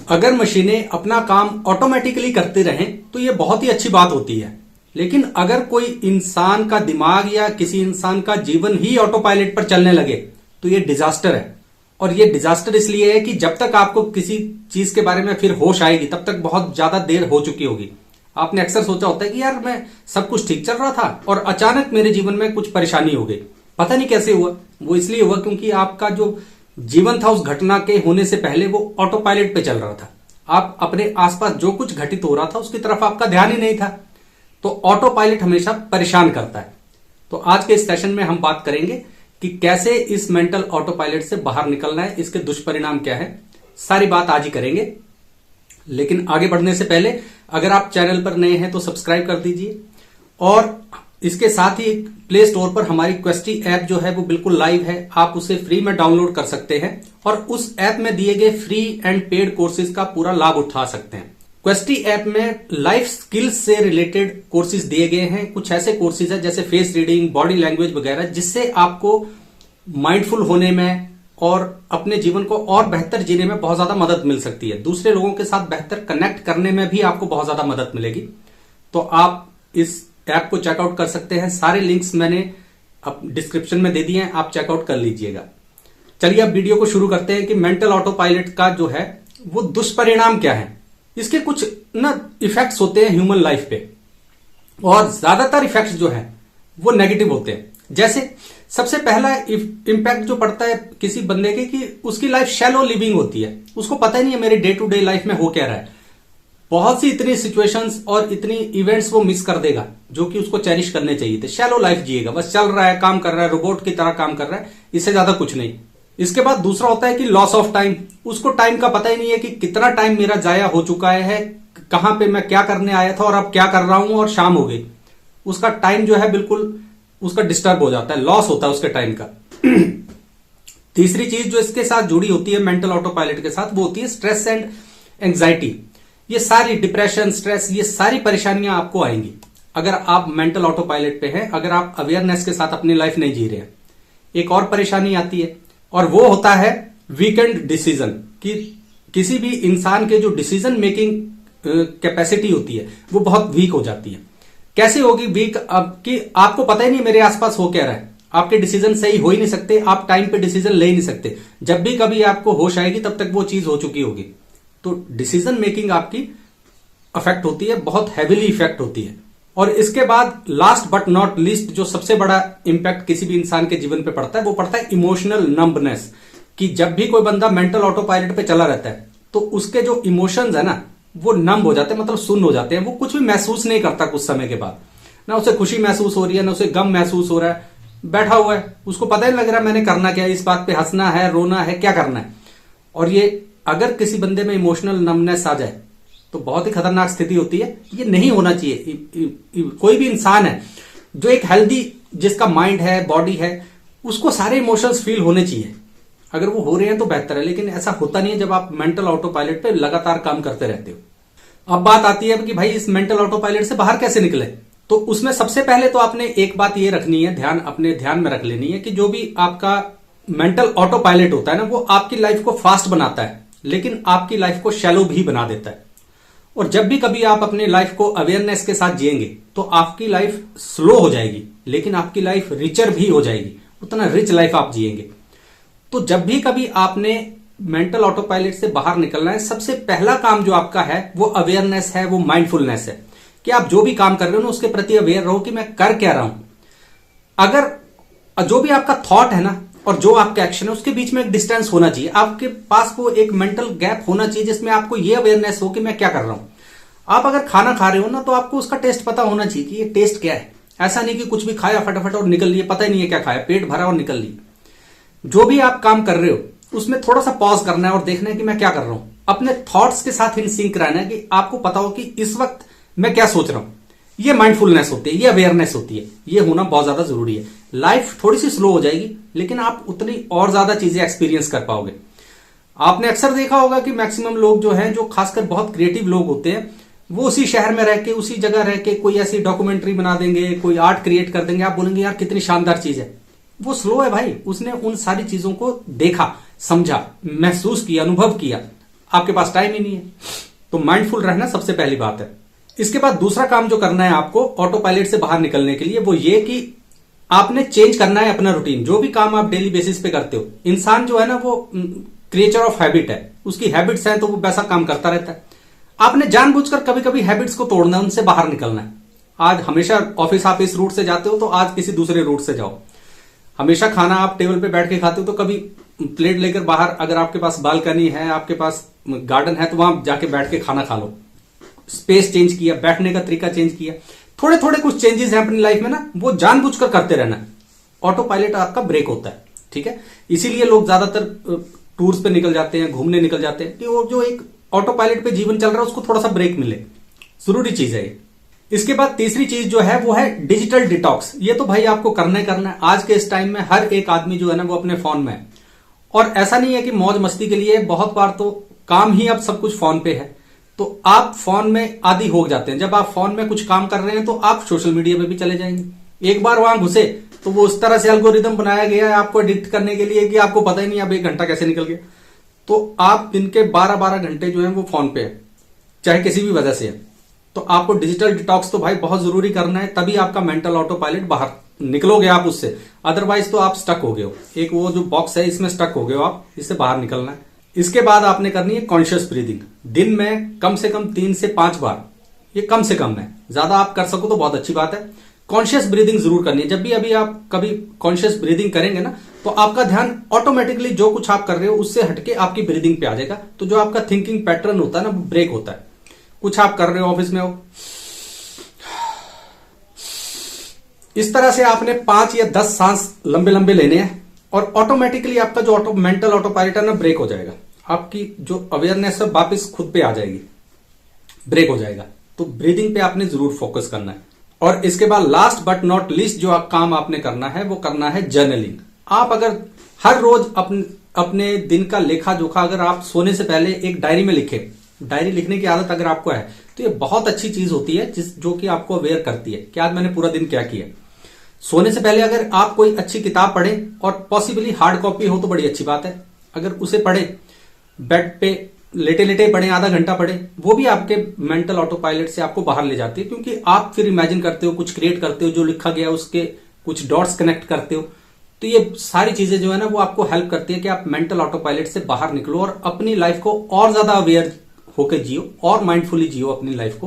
अगर मशीनें अपना काम ऑटोमेटिकली करते रहें तो ये बहुत ही अच्छी बात होती है। लेकिन अगर कोई इंसान का दिमाग या किसी इंसान का जीवन ही ऑटो पायलट पर चलने लगे तो ये डिजास्टर है। और ये डिजास्टर इसलिए है कि जब तक आपको किसी चीज के बारे में फिर होश आएगी तब तक बहुत ज्यादा देर हो चुकी होगी। आपने अक्सर सोचा होता है कि यार मैं सब कुछ ठीक चल रहा था और अचानक मेरे जीवन में कुछ परेशानी हो गई, पता नहीं कैसे हुआ। वो इसलिए हुआ क्योंकि आपका जो जीवन था उस घटना के होने से पहले वो ऑटो पायलट पे चल रहा था। आप अपने आसपास जो कुछ घटित हो रहा था उसकी तरफ आपका ध्यान ही नहीं था। तो ऑटो पायलट हमेशा परेशान करता है। तो आज के इस सेशन में हम बात करेंगे कि कैसे इस मेंटल ऑटो पायलट से बाहर निकलना है, इसके दुष्परिणाम क्या है, सारी बात आज ही करेंगे। लेकिन आगे बढ़ने से पहले अगर आप चैनल पर नए हैं तो सब्सक्राइब कर दीजिए और इसके साथ ही प्ले स्टोर पर हमारी क्वेस्टी ऐप जो है वो बिल्कुल लाइव है, आप उसे फ्री में डाउनलोड कर सकते हैं और उस ऐप में दिए गए फ्री एंड पेड कोर्सेज का पूरा लाभ उठा सकते हैं। क्वेस्टी ऐप में लाइफ स्किल्स से रिलेटेड कोर्सेज दिए गए हैं। कुछ ऐसे कोर्सेज है जैसे फेस रीडिंग, बॉडी लैंग्वेज वगैरह, जिससे आपको माइंडफुल होने में और अपने जीवन को और बेहतर जीने में बहुत ज्यादा मदद मिल सकती है। दूसरे लोगों के साथ बेहतर कनेक्ट करने में भी आपको बहुत ज्यादा मदद मिलेगी। तो आप इस ऐप को चेकआउट कर सकते हैं। सारे लिंक्स मैंने अब डिस्क्रिप्शन में दे दिए हैं, आप चेकआउट कर लीजिएगा। चलिए अब वीडियो को शुरू करते हैं कि मेंटल ऑटो पायलट का जो है वो दुष्परिणाम क्या है। इसके कुछ ना इफेक्ट्स होते हैं ह्यूमन लाइफ पे और ज्यादातर इफेक्ट्स जो है वो नेगेटिव होते हैं। जैसे सबसे पहला इंपैक्ट जो पड़ता है किसी बंदे के कि उसकी लाइफ शैलो लिविंग होती है। उसको पता ही नहीं है मेरे डे टू डे लाइफ में हो क्या रहा है। बहुत सी इतनी सिचुएशंस और इतनी इवेंट्स वो मिस कर देगा जो कि उसको चेरिश करने चाहिए थे। शैलो लाइफ जिएगा, बस चल रहा है, काम कर रहा है, रोबोट की तरह काम कर रहा है, इससे ज्यादा कुछ नहीं। इसके बाद दूसरा होता है कि लॉस ऑफ टाइम। उसको टाइम का पता ही नहीं है कि कितना टाइम मेरा जाया हो चुका है, कहां पे मैं क्या करने आया था और अब क्या कर रहा हूं और शाम हो गई। उसका टाइम जो है बिल्कुल उसका डिस्टर्ब हो जाता है, लॉस होता है उसके टाइम का। तीसरी चीज जो इसके साथ जुड़ी होती है मेंटल ऑटो पायलट के साथ वो होती है स्ट्रेस एंड एंग्जाइटी। ये सारी डिप्रेशन, स्ट्रेस, ये सारी परेशानियां आपको आएंगी अगर आप मेंटल ऑटो पायलट पे हैं, अगर आप अवेयरनेस के साथ अपनी लाइफ नहीं जी रहे हैं। एक और परेशानी आती है और वो होता है वीकेंड डिसीजन। कि किसी भी इंसान के जो डिसीजन मेकिंग कैपेसिटी होती है वो बहुत वीक हो जाती है। कैसे होगी वीक? अब कि आपको पता ही नहीं मेरे आसपास हो क्या रहा है, आपके डिसीजन सही हो ही नहीं सकते, आप टाइम पे डिसीजन ले ही नहीं सकते। जब भी कभी आपको होश आएगी तब तक वो चीज हो चुकी होगी। तो डिसीजन मेकिंग आपकी अफेक्ट होती है, बहुत हैविली इफेक्ट होती है। और इसके बाद लास्ट बट नॉट लीस्ट जो सबसे बड़ा इंपैक्ट किसी भी इंसान के जीवन पे पड़ता है वो पड़ता है इमोशनल नंबनेस। कि जब भी कोई बंदा मेंटल ऑटो पायलट पे चला रहता है तो उसके जो इमोशंस है ना वो नंब हो जाते हैं, मतलब सुन्न हो जाते हैं। वो कुछ भी महसूस नहीं करता कुछ समय के बाद। ना उसे खुशी महसूस हो रही है, ना उसे गम महसूस हो रहा है, बैठा हुआ है, उसको पता ही नहीं लग रहा मैंने करना क्या है, इस बात पे हंसना है, रोना है, क्या करना है। और ये अगर किसी बंदे में इमोशनल नंबनेस आ जाए तो बहुत ही खतरनाक स्थिति होती है। ये नहीं होना चाहिए। कोई भी इंसान है जो एक हेल्दी, जिसका माइंड है, बॉडी है, उसको सारे इमोशंस फील होने चाहिए। अगर वो हो रहे हैं तो बेहतर है, लेकिन ऐसा होता नहीं है जब आप मेंटल ऑटो पायलट पे लगातार काम करते रहते हो। अब बात आती है कि भाई इस मेंटल ऑटो पायलट से बाहर कैसे निकले। तो उसमें सबसे पहले तो आपने एक बात ये रखनी है, अपने ध्यान में रख लेनी है कि जो भी आपका मेंटल ऑटो पायलट होता है ना वो आपकी लाइफ को फास्ट बनाता है लेकिन आपकी लाइफ को शैलो भी बना देता है। और जब भी कभी आप अपनी लाइफ को अवेयरनेस के साथ जिएंगे तो आपकी लाइफ स्लो हो जाएगी लेकिन आपकी लाइफ रिचर भी हो जाएगी, उतना रिच लाइफ आप जिएंगे। तो जब भी कभी आपने मेंटल ऑटो पायलट से बाहर निकलना है, सबसे पहला काम जो आपका है वो अवेयरनेस है, वो माइंडफुलनेस है। कि आप जो भी काम कर रहे हो ना उसके प्रति अवेयर रहो कि मैं कर क्या रहा हूं। अगर जो भी आपका थॉट है ना और जो आपका एक्शन है उसके बीच में एक डिस्टेंस होना चाहिए। आपके पास वो एक मेंटल गैप होना चाहिए जिसमें आपको ये अवेयरनेस हो कि मैं क्या कर रहा हूं। आप अगर खाना खा रहे हो ना तो आपको उसका टेस्ट पता होना चाहिए कि ये टेस्ट क्या है। ऐसा नहीं कि कुछ भी खाया फटाफट और निकल लिए, पता ही नहीं है क्या खाया, पेट भरा और निकल लिए। जो भी आप काम कर रहे हो उसमें थोड़ा सा पॉज करना है और देखना है कि मैं क्या कर रहा हूं। अपने थॉट्स के साथ इन सिंक रहना है कि आपको पता हो कि इस वक्त मैं क्या सोच रहा हूं। ये माइंडफुलनेस होती है, ये अवेयरनेस होती है, ये होना बहुत ज्यादा जरूरी है। लाइफ थोड़ी सी स्लो हो जाएगी लेकिन आप उतनी और ज्यादा चीजें एक्सपीरियंस कर पाओगे। आपने अक्सर देखा होगा कि मैक्सिमम लोग जो हैं, जो खासकर बहुत क्रिएटिव लोग होते हैं, वो उसी शहर में रह के, उसी जगह रह के कोई ऐसी डॉक्यूमेंट्री बना देंगे, कोई आर्ट क्रिएट कर देंगे। आप बोलेंगे यार कितनी शानदार चीज है। वो स्लो है भाई, उसने उन सारी चीजों को देखा, समझा, महसूस किया, अनुभव किया। आपके पास टाइम ही नहीं है। तो माइंडफुल रहना सबसे पहली बात है। इसके बाद दूसरा काम जो करना है आपको ऑटो पायलट से बाहर निकलने के लिए, वो ये कि आपने चेंज करना है अपना रूटीन। जो भी काम आप डेली बेसिस पे करते हो, इंसान जो है ना वो क्रिएचर ऑफ हैबिट है, उसकी हैबिट्स हैं तो वो वैसा काम करता रहता है। आपने जानबूझकर कभी कभी हैबिट्स को तोड़ना है, उनसे बाहर निकलना है। आज हमेशा ऑफिस आप इस रूट से जाते हो तो आज किसी दूसरे रूट से जाओ। हमेशा खाना आप टेबल पे बैठ के खाते हो तो कभी प्लेट लेकर बाहर, अगर आपके पास बालकनी है, आपके पास गार्डन है, तो वहां जाके बैठ के खाना खा लो। स्पेस चेंज किया, बैठने का तरीका चेंज किया। थोड़े थोड़े कुछ चेंजेस हैं अपनी लाइफ में ना, वो जानबूझकर करते रहना है। ऑटो पायलट आपका ब्रेक होता है, ठीक है। इसीलिए लोग ज्यादातर टूर्स पे निकल जाते हैं, घूमने निकल जाते हैं, कि वो जो एक ऑटो पायलट पे जीवन चल रहा है उसको थोड़ा सा ब्रेक मिले। जरूरी चीज है ये। इसके बाद तीसरी चीज जो है वो है डिजिटल डिटॉक्स। ये तो भाई आपको करना ही करना है। आज के इस टाइम में हर एक आदमी जो है ना वो अपने फोन में है, और ऐसा नहीं है कि मौज मस्ती के लिए, बहुत बार तो काम ही अब सब कुछ फोन पे है, तो आप फोन में आदी हो जाते हैं। जब आप फोन में कुछ काम कर रहे हैं तो आप सोशल मीडिया पे भी चले जाएंगे। एक बार वहां घुसे तो वो उस तरह से एल्गोरिदम बनाया गया है आपको एडिक्ट करने के लिए कि आपको पता ही नहीं अब 1 घंटा कैसे निकल गया। तो आप दिन के 12-12 घंटे जो है वो फोन पे है, चाहे किसी भी वजह से है। तो आपको डिजिटल डिटॉक्स तो भाई बहुत जरूरी करना है, तभी आपका मेंटल ऑटो पायलट बाहर निकलोगे आप उससे। अदरवाइज तो आप स्टक हो गए हो, एक वो जो बॉक्स है इसमें स्टक हो गए हो आप, इससे बाहर निकलना है। इसके बाद आपने करनी है कॉन्शियस ब्रीदिंग। दिन में कम से कम 3 से 5 बार, ये कम से कम है, ज्यादा आप कर सको तो बहुत अच्छी बात है। कॉन्शियस ब्रीदिंग जरूर करनी है। जब भी अभी आप कभी कॉन्शियस ब्रीदिंग करेंगे ना तो आपका ध्यान ऑटोमेटिकली जो कुछ आप कर रहे हो उससे हटके आपकी ब्रीदिंग पे आ जाएगा। तो जो आपका थिंकिंग पैटर्न होता है ना वो ब्रेक होता है। कुछ आप कर रहे हो, ऑफिस में हो, इस तरह से आपने 5 या 10 सांस लंबे लंबे लेने हैं और ऑटोमेटिकली आपका जो मेंटल ऑटो पायलट है ना ब्रेक हो जाएगा। आपकी जो अवेयरनेस है वापस खुद पे आ जाएगी, ब्रेक हो जाएगा। तो ब्रीदिंग पे आपने जरूर फोकस करना है। और इसके बाद लास्ट बट नॉट लीस्ट जो काम आपने करना है वो करना है जर्नलिंग। आप अगर हर रोज अपने दिन का लेखा जोखा अगर आप सोने से पहले एक डायरी में लिखे, डायरी लिखने की आदत अगर आपको है तो ये बहुत अच्छी चीज होती है जो कि आपको अवेयर करती है कि आज मैंने पूरा दिन क्या किया। सोने से पहले अगर आप कोई अच्छी किताब पढ़ें, और पॉसिबली हार्ड कॉपी हो तो बड़ी अच्छी बात है, अगर उसे पढ़े, बेड पे लेटे लेटे पढ़े, आधा घंटा पढ़े, वो भी आपके मेंटल ऑटो पायलट से आपको बाहर ले जाती है। क्योंकि आप फिर इमेजिन करते हो, कुछ क्रिएट करते हो, जो लिखा गया उसके कुछ डॉट्स कनेक्ट करते हो। तो ये सारी चीजें जो है ना वो आपको हेल्प करती है कि आप मेंटल ऑटो पायलट से बाहर निकलो और अपनी लाइफ को और ज्यादा अवेयर होकर जियो और माइंडफुली जियो अपनी लाइफ को,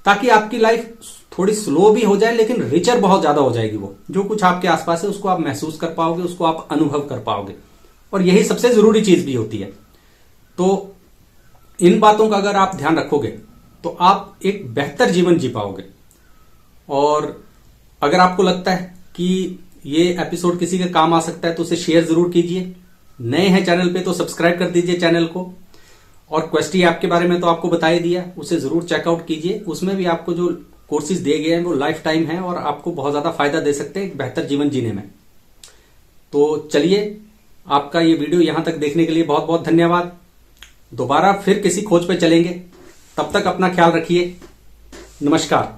ताकि आपकी लाइफ थोड़ी स्लो भी हो जाए लेकिन रिचर बहुत ज्यादा हो जाएगी। वो जो कुछ आपके आसपास है उसको आप महसूस कर पाओगे, उसको आप अनुभव कर पाओगे, और यही सबसे जरूरी चीज भी होती है। तो इन बातों का अगर आप ध्यान रखोगे तो आप एक बेहतर जीवन जी पाओगे। और अगर आपको लगता है कि ये एपिसोड किसी के काम आ सकता है तो उसे शेयर जरूर कीजिए। नए हैं चैनल पे तो सब्सक्राइब कर दीजिए चैनल को। और क्वेस्टी ऐप के बारे में तो आपको बता ही दिया, उसे जरूर चेकआउट कीजिए। उसमें भी आपको जो कोर्सेज दिए गए हैं वो लाइफ टाइम है और आपको बहुत ज्यादा फायदा दे सकते हैं एक बेहतर जीवन जीने में। तो चलिए, आपका ये वीडियो यहां तक देखने के लिए बहुत बहुत धन्यवाद। दोबारा फिर किसी खोज पे चलेंगे, तब तक अपना ख्याल रखिए। नमस्कार।